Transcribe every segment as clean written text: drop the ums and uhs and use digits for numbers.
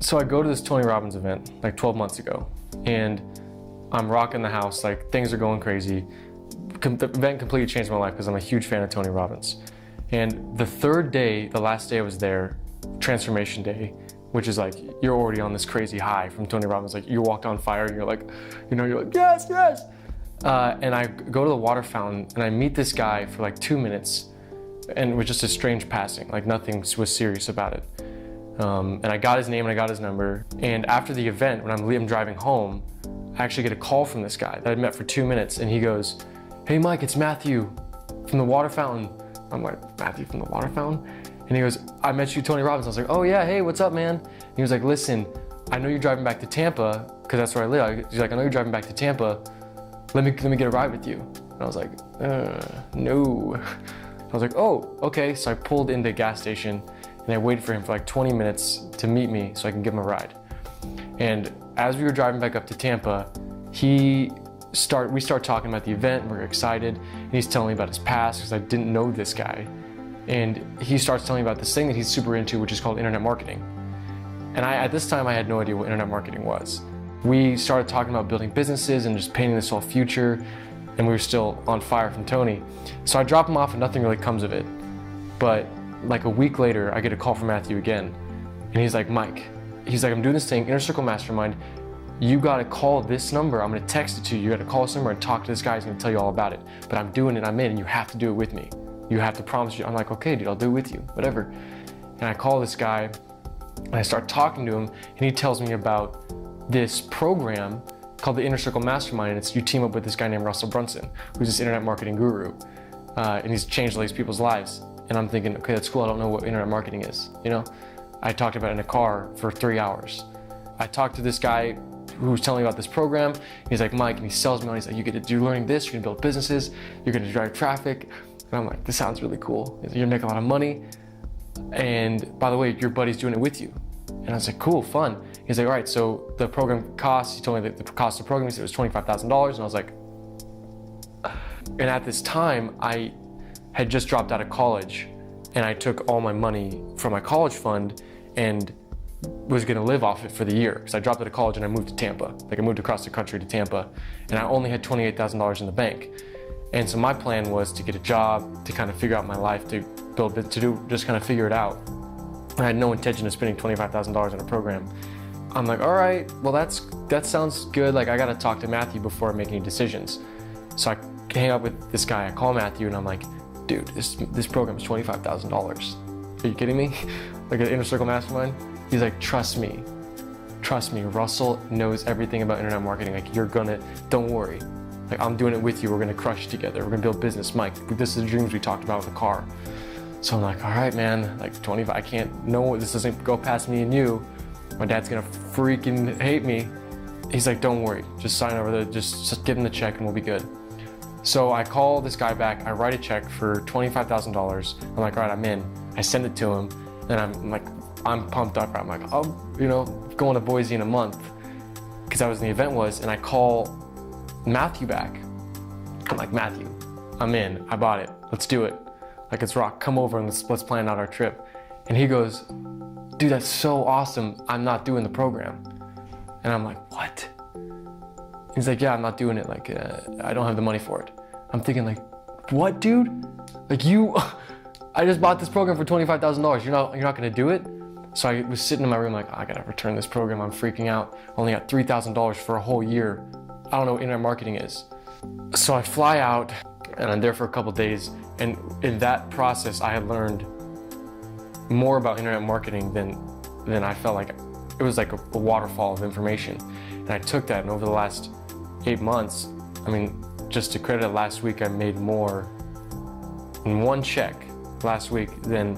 So I go to this Tony Robbins event like 12 months ago, and I'm rocking the house, like things are going crazy. The event completely changed my life because I'm a huge fan of Tony Robbins. And the third day, the last day I was there, Transformation Day, which is like, you're already on this crazy high from Tony Robbins. Like you walked on fire and you're like, yes, yes. And I go to the water fountain and I meet this guy for like 2 minutes, and it was just a strange passing, like nothing was serious about it. And I got his name and I got his number. And after the event, when I'm driving home, I actually get a call from this guy that I'd met for 2 minutes, and he goes, "Hey Mike, it's Matthew from the water fountain." I'm like, "Matthew from the water fountain?" And he goes, "I met you, Tony Robbins." I was like, "Oh yeah, hey, what's up, man?" And he was like, "Listen, I know you're driving back to Tampa, because that's where I live." He's like, "I know you're driving back to Tampa. Let me get a ride with you." And I was like, no. I was like, "Oh, okay." So I pulled into a gas station and I waited for him for like 20 minutes to meet me so I can give him a ride. And as we were driving back up to Tampa, we start talking about the event. We're excited, and he's telling me about his past because I didn't know this guy. And he starts telling me about this thing that he's super into, which is called internet marketing. And at this time, I had no idea what internet marketing was. We started talking about building businesses and just painting this whole future, and we were still on fire from Tony. So I drop him off and nothing really comes of it. But like a week later, I get a call from Matthew again. And he's like, "Mike," he's like, "I'm doing this thing, Inner Circle Mastermind. You gotta call this number. I'm gonna text it to you. You gotta call this number and talk to this guy. He's gonna tell you all about it. But I'm doing it, I'm in, and you have to do it with me. You have to promise you." I'm like, "Okay, dude, I'll do it with you, whatever." And I call this guy and I start talking to him, and he tells me about this program called the Inner Circle Mastermind. And it's you team up with this guy named Russell Brunson, who's this internet marketing guru. And he's changed all these people's lives. And I'm thinking, okay, that's cool. I don't know what internet marketing is, I talked about it in a car for 3 hours. I talked to this guy who was telling me about this program. He's like, "Mike," and he sells me on. He's like, "You're learning this. You're gonna build businesses. You're gonna drive traffic." And I'm like, "This sounds really cool. You're gonna make a lot of money. And by the way, your buddy's doing it with you." And I was like, "Cool, fun." He's like, "All right, so the program costs," he told me the cost of the program, he said it was $25,000. And I was like, and at this time, I had just dropped out of college, and I took all my money from my college fund and was gonna live off it for the year. Because I dropped out of college and I moved to Tampa. Like I moved across the country to Tampa, and I only had $28,000 in the bank. And so my plan was to get a job, to kind of figure out my life, just kind of figure it out. I had no intention of spending $25,000 on a program. I'm like, all right, well that sounds good. Like I gotta talk to Matthew before I make any decisions. So I hang up with this guy, I call Matthew, and I'm like, "Dude, this program is $25,000. Are you kidding me?" Like an Inner Circle Mastermind? He's like, trust me, Russell knows everything about internet marketing. Like don't worry. Like I'm doing it with you. We're gonna crush it together. We're gonna build business. Mike, this is the dreams we talked about with the car. So I'm like, all right, man, like 25, I can't, no, this doesn't go past me and you. My dad's gonna freaking hate me. He's like, "Don't worry, just sign over just give him the check and we'll be good." So I call this guy back, I write a check for $25,000. I'm like, all right, I'm in. I send it to him, and I'm pumped up. I'm like, going to Boise in a month, because that was when the event was, and I call Matthew back. I'm like, "Matthew, I'm in, I bought it, let's do it. Like, let's rock, come over and let's plan out our trip." And he goes, "Dude, that's so awesome, I'm not doing the program." And I'm like, "What?" He's like, "Yeah, I'm not doing it, like, I don't have the money for it." I'm thinking like, "What, dude? Like I just bought this program for $25,000, you're not gonna do it?" So I was sitting in my room like, I gotta return this program, I'm freaking out. Only got $3,000 for a whole year. I don't know what internet marketing is. So I fly out, and I'm there for a couple days, and in that process, I had learned more about internet marketing than I felt like. It was like a waterfall of information. And I took that, and over the last 8 months, just to credit it, last week I made more in one check last week than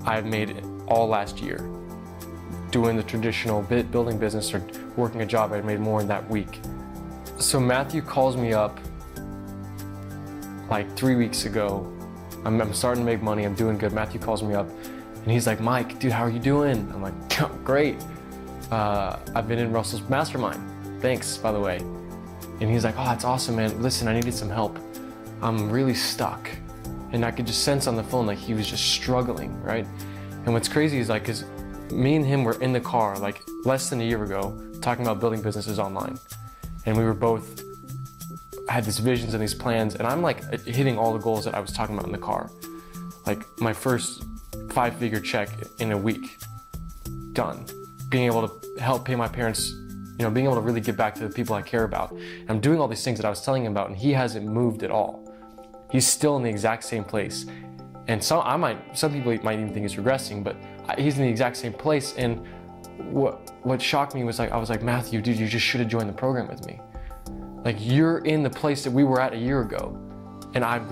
I've made all last year. Doing the traditional building business or working a job, I made more in that week. So Matthew calls me up like 3 weeks ago. I'm starting to make money, I'm doing good. Matthew calls me up and he's like, "Mike, dude, how are you doing?" I'm like, "Great. I've been in Russell's mastermind. Thanks, by the way." And he's like, "Oh, that's awesome, man. Listen, I needed some help. I'm really stuck." And I could just sense on the phone like he was just struggling, right? And what's crazy is like, cause Me and him were in the car like less than a year ago talking about building businesses online. And we were both had these visions and these plans, and I'm like hitting all the goals that I was talking about in the car. Like my first 5-figure check in a week, done. Being able to help pay my parents, being able to really give back to the people I care about. And I'm doing all these things that I was telling him about, and he hasn't moved at all. He's still in the exact same place. And some people might even think he's regressing, but he's in the exact same place. And what shocked me was I was like, Matthew, dude, you just should have joined the program with me. Like, you're in the place that we were at a year ago, and I'm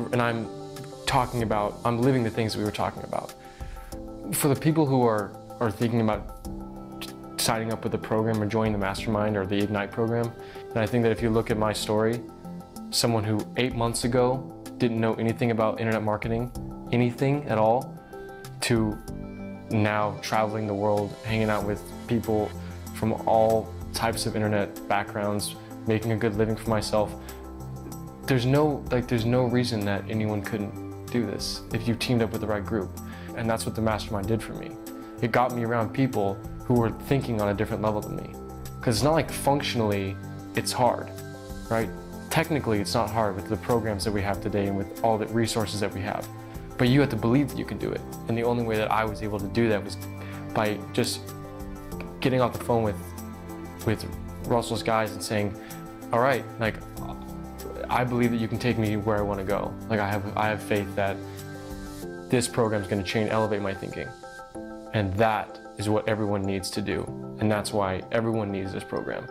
living the things that we were talking about. For the people who are thinking about signing up with the program or joining the mastermind or the Ignite program, and I think that if you look at my story, someone who 8 months ago didn't know anything about internet marketing, anything at all, to now traveling the world, hanging out with people from all types of internet backgrounds, making a good living for myself. There's no reason that anyone couldn't do this if you teamed up with the right group. And that's what the mastermind did for me. It got me around people who were thinking on a different level than me. Because it's not like functionally it's hard, right? Technically it's not hard with the programs that we have today and with all the resources that we have. But you have to believe that you can do it. And the only way that I was able to do that was by just getting off the phone with Russell's guys and saying, all right, like, I believe that you can take me where I want to go. Like, I have faith that this program is going to elevate my thinking. And that is what everyone needs to do. And that's why everyone needs this program.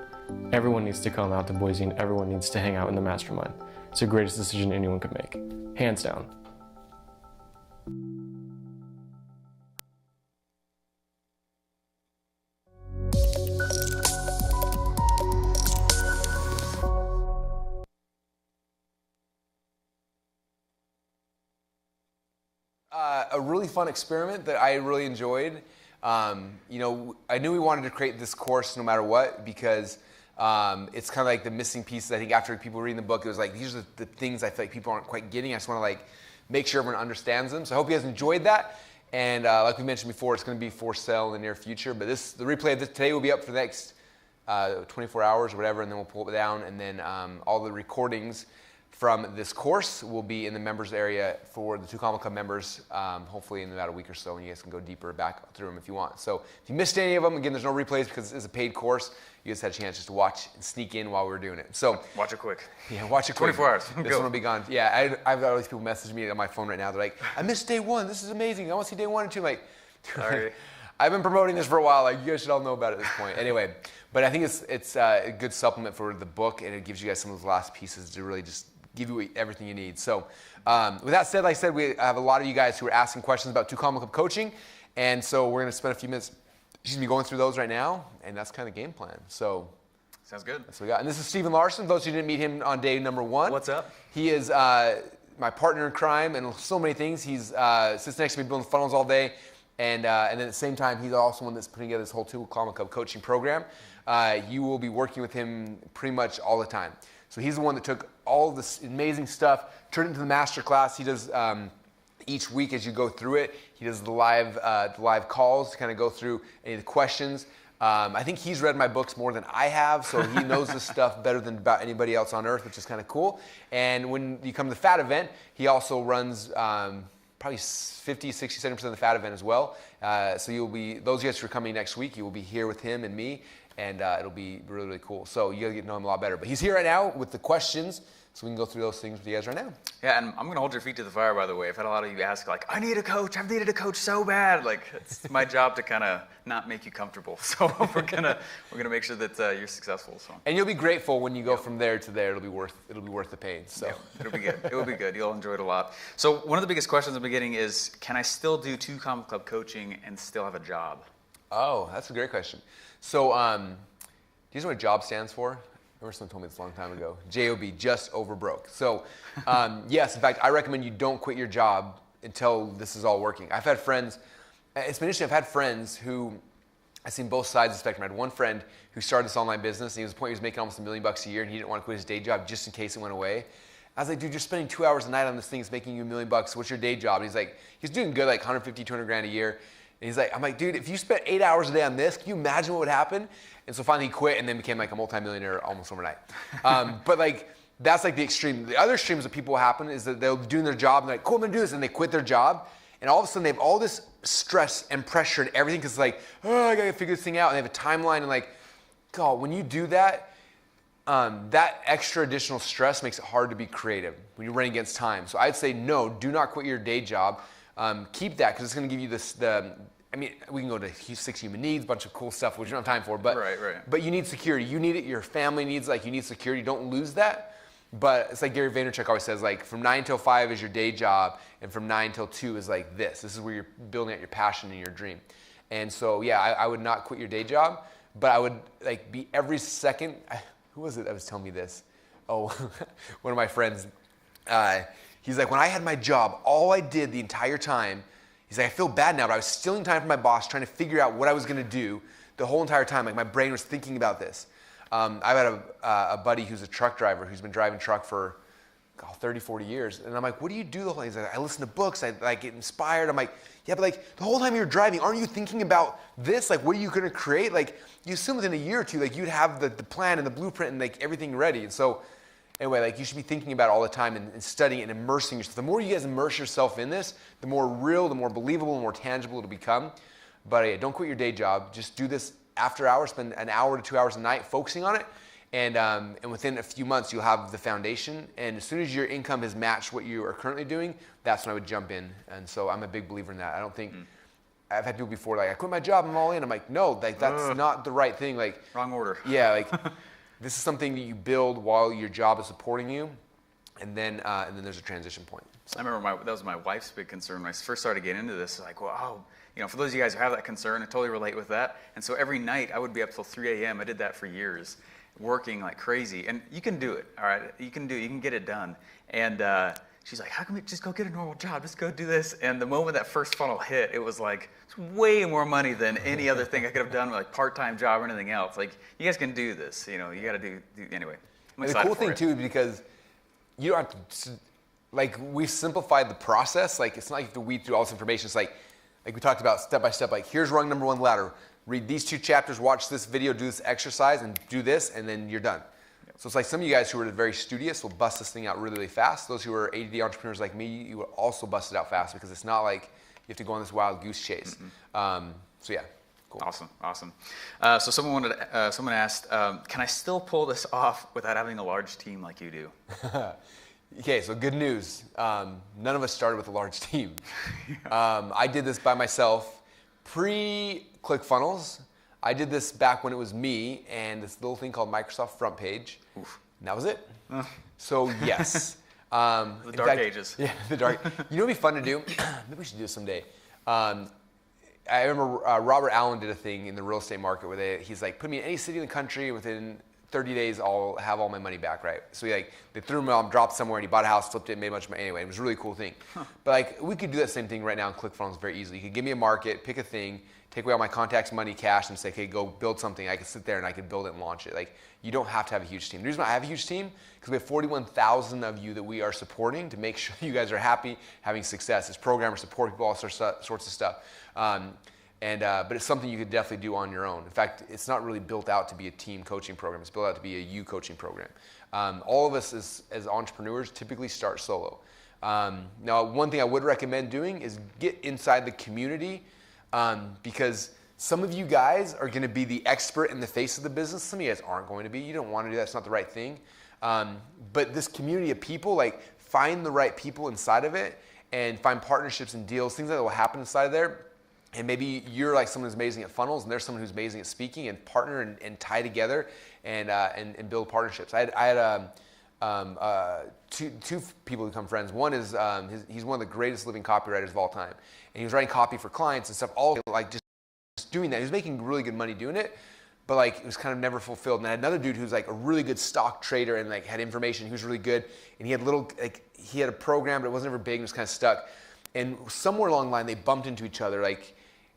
Everyone needs to come out to Boise, and everyone needs to hang out in the mastermind. It's the greatest decision anyone could make, hands down. A really fun experiment that I really enjoyed. I knew we wanted to create this course no matter what, because it's kind of like the missing pieces. I think after people reading the book, it was like, these are the things I feel like people aren't quite getting. I just want to make sure everyone understands them. So I hope you guys enjoyed that. And like we mentioned before, it's going to be for sale in the near future. But the replay of this today will be up for the next 24 hours or whatever, and then we'll pull it down. And then all the recordings from this course will be in the members area for the 2 Comma Club members, hopefully in about a week or so, and you guys can go deeper back through them if you want. So if you missed any of them, again, there's no replays because it's a paid course. You guys had a chance just to watch and sneak in while we were doing it. So watch it quick. Yeah, watch it quick. 24 hours. This one will be gone. Yeah, I've got all these people messaging me on my phone right now. They're like, I missed day 1. This is amazing. I want to see day 1 and 2. I'm like, sorry. I've been promoting this for a while. Like, you guys should all know about it at this point. Anyway, but I think it's a good supplement for the book, and it gives you guys some of those last pieces to really just give you everything you need. So with that said, like I said, we have a lot of you guys who are asking questions about 2 Comma Club coaching. And so we're going to spend a few minutes going through those right now. And that's kind of the game plan. So sounds good. That's what we got. And this is Stephen Larson. Those who didn't meet him on day number 1. What's up? He is my partner in crime and so many things. He's sits next to me building funnels all day. And then at the same time, he's also one that's putting together this whole 2 Comma Club coaching program. You will be working with him pretty much all the time. So he's the one that took all this amazing stuff, turned it into the master class. He does each week as you go through it. He does the live calls to kind of go through any of the questions. I think he's read my books more than I have, so he knows this stuff better than about anybody else on earth, which is kind of cool. And when you come to the FAT event, he also runs probably 50, 60, 70% of the FAT event as well. So you'll be, those of you who are coming next week, you will be here with him and me. And it'll be really, really cool. So you gotta get to know him a lot better. But he's here right now with the questions, so we can go through those things with you guys right now. Yeah, and I'm gonna hold your feet to the fire, by the way. I've had a lot of you ask, like, I need a coach. I've needed a coach so bad. Like, it's my job to kind of not make you comfortable. So we're gonna make sure that you're successful. So. And you'll be grateful when you go from there to there. It'll be worth the pain. So it'll be good. It will be good. You'll enjoy it a lot. So one of the biggest questions I've been getting is, can I still do 2 Comma Club coaching and still have a job? Oh, that's a great question. So, do you know what job stands for? I remember someone told me this a long time ago. J-O-B, just over broke. So, yes, in fact, I recommend you don't quit your job until this is all working. I've had friends, it's been interesting, I've had friends who, I've seen both sides of the spectrum. I had one friend who started this online business, and he was at the point he was making almost $1 million a year, and he didn't want to quit his day job just in case it went away. I was like, dude, you're spending 2 hours a night on this thing, it's making you $1 million. What's your day job? And he's like, he's doing good, like 150, 200 grand a year. And he's like, I'm like, dude, if you spent 8 hours a day on this, can you imagine what would happen? And so finally he quit and then became like a multimillionaire almost overnight. But like, that's like the extreme. The other extremes that people happen is that they'll be doing their job and they're like, cool, I'm gonna do this. And they quit their job. And all of a sudden they have all this stress and pressure and everything because it's like, oh, I gotta figure this thing out. And they have a timeline and like, God, when you do that, that extra additional stress makes it hard to be creative when you're running against time. So I'd say no, do not quit your day job. Keep that because it's going to give you we can go to 6 human needs, a bunch of cool stuff which we don't have time for, but Right. But you need security. You need it. Your family needs, like, you need security. Don't lose that. But it's like Gary Vaynerchuk always says, like, from 9 till 5 is your day job, and from 9 till 2 is like this. This is where you're building out your passion and your dream. And so yeah, I would not quit your day job, but I would like be every second. Who was it that was telling me this? Oh, one of my friends. He's like, when I had my job, all I did the entire time, he's like, I feel bad now, but I was stealing time from my boss, trying to figure out what I was going to do the whole entire time. Like my brain was thinking about this. I've had a buddy who's a truck driver who's been driving truck for 30, 40 years. And I'm like, what do you do the whole time? He's like, I listen to books, I like get inspired. I'm like, yeah, but like the whole time you're driving, aren't you thinking about this? Like, what are you going to create? Like, you assume within a year or two, like you'd have the plan and the blueprint and like everything ready. And so anyway, like you should be thinking about it all the time and studying it and immersing yourself. The more you guys immerse yourself in this, the more real, the more believable, the more tangible it'll become. But yeah, don't quit your day job. Just do this after hours, spend an hour to 2 hours a night focusing on it. And within a few months, you'll have the foundation. And as soon as your income has matched what you are currently doing, that's when I would jump in. And so I'm a big believer in that. I don't think, I've had people before, like, I quit my job, I'm all in. I'm like, no, like that's not the right thing. Like, Wrong order. Yeah, like this is something that you build while your job is supporting you. And then there's a transition point. So. I remember that was my wife's big concern when I first started getting into this. Like, well, for those of you guys who have that concern, I totally relate with that. And so every night I would be up till 3 a.m. I did that for years, working like crazy. And you can do it, all right? You can get it done. And she's like, how can we just go get a normal job? Just go do this. And the moment that first funnel hit, it was like, it's way more money than any other thing I could have done, like part-time job or anything else. Like, you guys can do this. You got to do anyway. And the cool thing too is because you don't have to, like, we've simplified the process. Like, it's not like you have to weed through all this information. It's like we talked about step by step, like here's rung number 1 ladder. Read these 2 chapters, watch this video, do this exercise, and do this, and then you're done. Yep. So it's like some of you guys who are very studious will bust this thing out really, really fast. Those who are ADD entrepreneurs like me, you will also bust it out fast because it's not like you have to go on this wild goose chase. So yeah, cool. Awesome. So someone asked, can I still pull this off without having a large team like you do? Okay, so good news. None of us started with a large team. I did this by myself. Pre-ClickFunnles, I did this back when it was me and this little thing called Microsoft Front Page. Oof. And that was it. So yes. The dark ages. Yeah, the dark. You know what would be fun to do? Maybe we should do this someday. I remember Robert Allen did a thing in the real estate market where he's like, put me in any city in the country, within 30 days I'll have all my money back, right? So they threw him out, dropped somewhere, and he bought a house, flipped it, made a bunch of money. Anyway, it was a really cool thing. But like, we could do that same thing right now in ClickFunnels very easily. You could give me a market, pick a thing, take away all my contacts, money, cash, and say, okay, go build something. I could sit there and I could build it and launch it. Like, you don't have to have a huge team. The reason why I have a huge team, because we have 41,000 of you that we are supporting to make sure you guys are happy, having success. It's programmers, support people, all sorts of stuff. But it's something you could definitely do on your own. In fact, it's not really built out to be a team coaching program. It's built out to be a you coaching program. All of us as entrepreneurs typically start solo. Now, one thing I would recommend doing is get inside the community because some of you guys are going to be the expert in the face of the business. Some of you guys aren't going to be. You don't want to do that. It's not the right thing. But this community of people, like, find the right people inside of it and find partnerships and deals, things that will happen inside of there. And maybe you're like someone who's amazing at funnels and there's someone who's amazing at speaking, and partner and tie together and build partnerships. I had two people who become friends. One is he's one of the greatest living copywriters of all time. And he was writing copy for clients and stuff, all like just doing that. He was making really good money doing it, but like it was kind of never fulfilled. And I had another dude who's like a really good stock trader and like had information. He was really good. And he had a program, but it wasn't ever big and was kind of stuck. And somewhere along the line, they bumped into each other,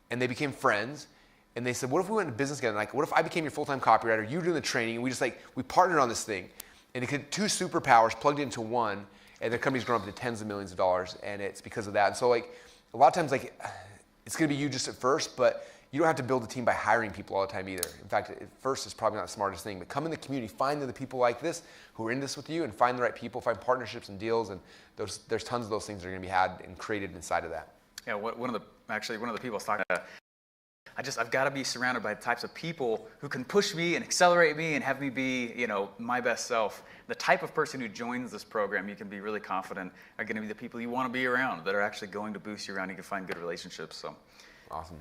and they became friends. And they said, what if we went into business together? Like, what if I became your full-time copywriter, you were doing the training, and we partnered on this thing. And it could 2 superpowers plugged into one, and their company's grown up to tens of millions of dollars, and it's because of that. And so like, a lot of times, like, it's going to be you just at first, but you don't have to build a team by hiring people all the time either. In fact, at first it's probably not the smartest thing, but come in the community, find the people like this who are in this with you, and find the right people, find partnerships and deals, and there's tons of those things that are going to be had and created inside of that. Yeah, one of the people I was talking to, I've got to be surrounded by the types of people who can push me and accelerate me and have me be, my best self. The type of person who joins this program, you can be really confident are going to be the people you want to be around, that are actually going to boost you around. You can find good relationships. So, awesome.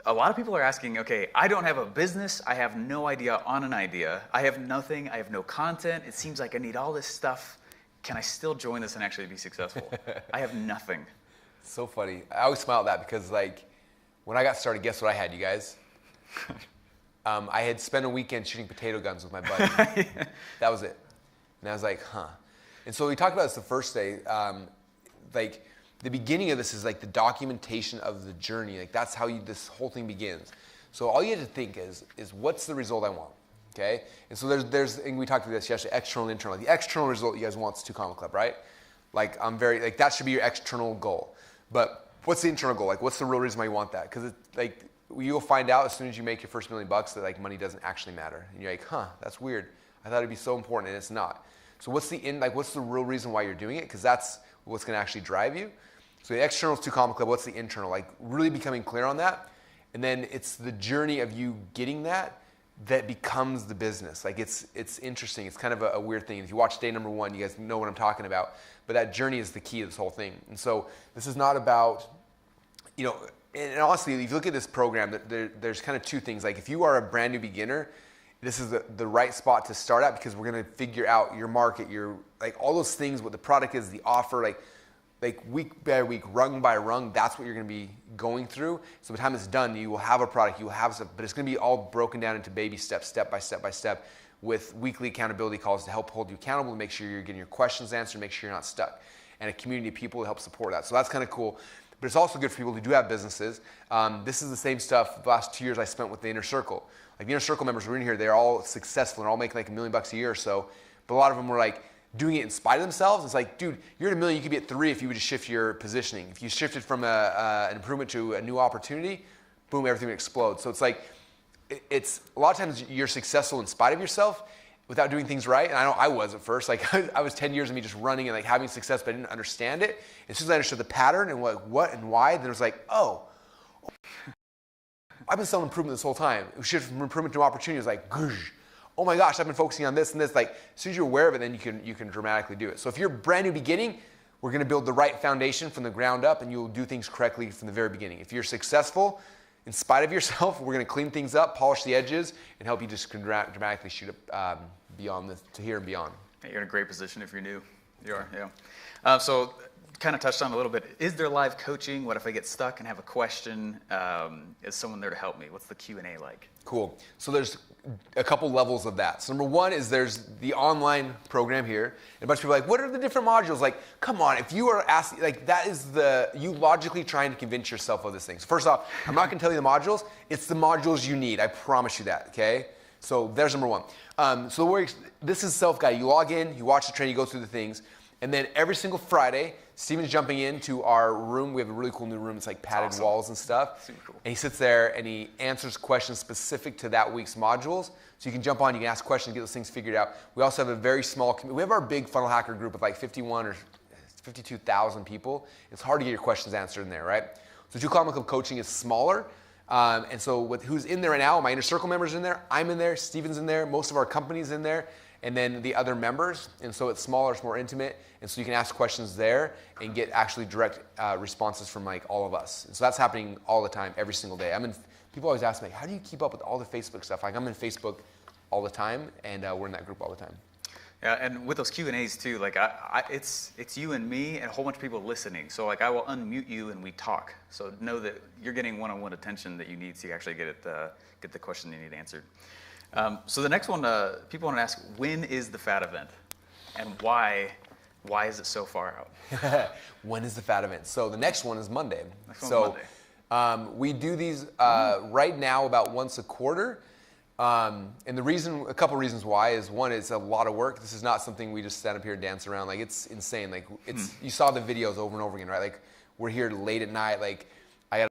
A lot of people are asking, okay, I don't have a business. I have no idea on an idea. I have nothing. I have no content. It seems like I need all this stuff. Can I still join this and actually be successful? I have nothing. So funny. I always smile at that because, when I got started, guess what I had, you guys? I had spent a weekend shooting potato guns with my buddy. That was it. And I was like, huh. And so we talked about this the first day. The beginning of this is the documentation of the journey. That's how this whole thing begins. So all you have to think is what's the result I want? Okay? And so and we talked about this yesterday, external and internal. The external result you guys want is 2 Comma Club, right? That should be your external goal. But what's the internal goal? What's the real reason why you want that? Because you'll find out as soon as you make your first $1 million that money doesn't actually matter. And you're like, huh, that's weird. I thought it'd be so important, and it's not. So what's the real reason why you're doing it? Because that's what's going to actually drive you. So the external is 2 Comma Club. What's the internal? Really becoming clear on that. And then it's the journey of you getting that becomes the business. It's interesting. It's kind of a weird thing. If you watch day number 1, you guys know what I'm talking about. But that journey is the key to this whole thing. And so this is not about, and honestly, if you look at this program, there's kind of 2 things. If you are a brand new beginner, this is the right spot to start at, because we're going to figure out your market, your all those things, what the product is, the offer, week by week, rung by rung. That's what you're going to be going through. So by the time it's done, you will have a product, you will have stuff, but it's going to be all broken down into baby steps, step by step by step, with weekly accountability calls to help hold you accountable, to make sure you're getting your questions answered, make sure you're not stuck, and a community of people to help support that. So that's kind of cool. But it's also good for people who do have businesses. This is the same stuff the last 2 years I spent with the Inner Circle. The Inner Circle members who are in here, they're all successful and all making $1 million a year or so. But a lot of them were doing it in spite of themselves. It's dude, you're at $1 million, you could be at 3 if you would just shift your positioning. If you shifted from an improvement to a new opportunity, boom, everything would explode. So it's a lot of times you're successful in spite of yourself without doing things right. And I know I was at first. I was 10 years of me just running and having success, but I didn't understand it. As soon as I understood the pattern and what and why, then it was oh, I've been selling improvement this whole time. It shifted from improvement to opportunity. It was goosh. Oh my gosh, I've been focusing on this and this. As soon as you're aware of it, then you can dramatically do it. So if you're brand new beginning, we're going to build the right foundation from the ground up, and you'll do things correctly from the very beginning. If you're successful, in spite of yourself, we're going to clean things up, polish the edges, and help you just dramatically shoot up beyond this, to here and beyond. You're in a great position if you're new. You are, yeah. So kind of touched on a little bit. Is there live coaching? What if I get stuck and have a question? Is someone there to help me? What's the Q&A like? Cool. So there's a couple levels of that. So number 1 is there's the online program here. And a bunch of people are what are the different modules? Come on, if you are asking, that is you logically trying to convince yourself of this thing. So first off, I'm not going to tell you the modules. It's the modules you need. I promise you that, okay? So there's number 1. This is self-guided. You log in, you watch the training, you go through the things. And then every single Friday, Steven's jumping into our room. We have a really cool new room. It's padded awesome. Walls and stuff. Super cool. And he sits there and he answers questions specific to that week's modules. So you can jump on, you can ask questions, get those things figured out. We also have a very small community. We have our big funnel hacker group of 51 or 52,000 people. It's hard to get your questions answered in there, right? So 2 Comma Club coaching is smaller. And so who's in there right now, my Inner Circle members in there, I'm in there, Steven's in there, most of our company's in there, and then the other members. And so it's smaller, it's more intimate. And so you can ask questions there and get actually direct responses from all of us. And so that's happening all the time, every single day. People always ask me, how do you keep up with all the Facebook stuff? I'm in Facebook all the time, and we're in that group all the time. Yeah, and with those Q&As too, it's you and me and a whole bunch of people listening. So I will unmute you and we talk. So know that you're getting one-on-one attention that you need so you actually get the question you need answered. So the next one, people want to ask, when is the FAT event, and why is it so far out? When is the FAT event? So the next one is Monday. We do these right now about once a quarter. And a couple reasons why is, one, it's a lot of work. This is not something we just stand up here and dance around. It's insane. You saw the videos over and over again, right? We're here late at night.